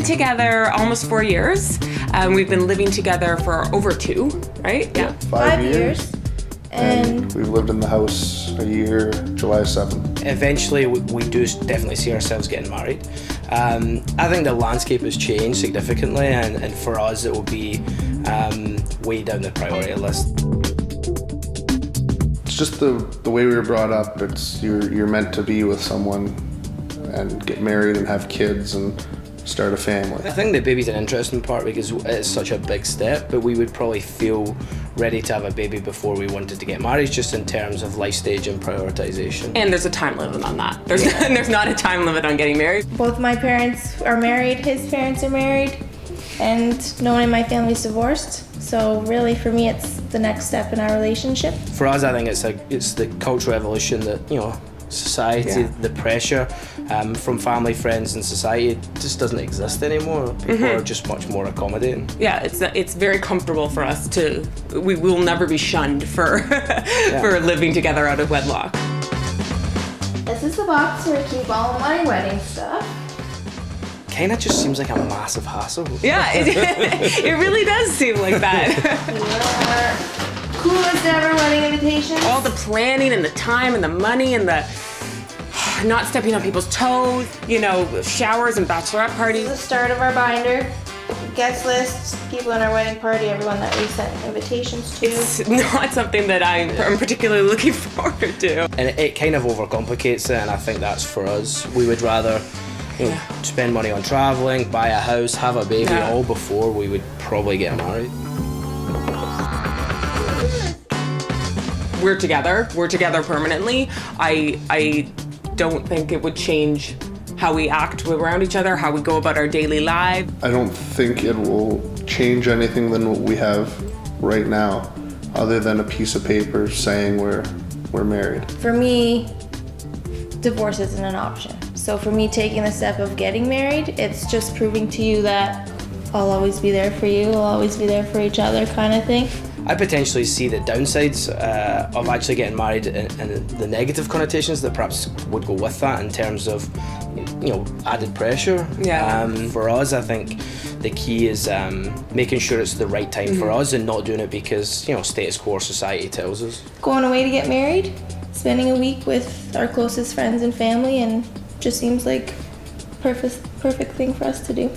together almost 4 years. We've been living together for over 2, right? Yeah. 5 years. And we've lived in the house a year, July 7th. Eventually, we do definitely see ourselves getting married. I think the landscape has changed significantly, and for us it will be way down the priority list. It's just the way we were brought up. It's you're meant to be with someone and get married and have kids and start a family. I think the baby's an interesting part because it's such a big step, but we would probably feel ready to have a baby before we wanted to get married, just in terms of life stage and prioritization. And there's a time limit on that. There's not a time limit on getting married. Both my parents are married, his parents are married, and no one in my family's divorced. So really, for me, it's the next step in our relationship. For us, I think it's the cultural evolution that, you know, society, the pressure from family, friends and society just doesn't exist anymore. People are just much more accommodating. Yeah, it's very comfortable for us to, we will never be shunned for, for living together out of wedlock. This is the box where I keep all of my wedding stuff. Kinda just seems like a massive hassle. Yeah, it really does seem like that. Coolest ever wedding invitations. All the planning and the time and the money and the not stepping on people's toes, you know, showers and bachelorette parties. This is the start of our binder. Guest lists, people in our wedding party, everyone that we sent invitations to. It's not something that I'm particularly looking forward to. And it kind of overcomplicates it, and I think that's for us. We would rather spend money on traveling, buy a house, have a baby all before we would probably get married. We're together permanently. I don't think it would change how we act around each other, how we go about our daily lives. I don't think it will change anything than what we have right now, other than a piece of paper saying we're married. For me, divorce isn't an option. So for me taking the step of getting married, it's just proving to you that I'll always be there for you, we'll always be there for each other kind of thing. I potentially see the downsides of actually getting married and the negative connotations that perhaps would go with that in terms of, you know, added pressure. Yeah. For us, I think the key is making sure it's the right time for us and not doing it because, you know, status quo society tells us. Going away to get married, spending a week with our closest friends and family, and just seems like perfect thing for us to do.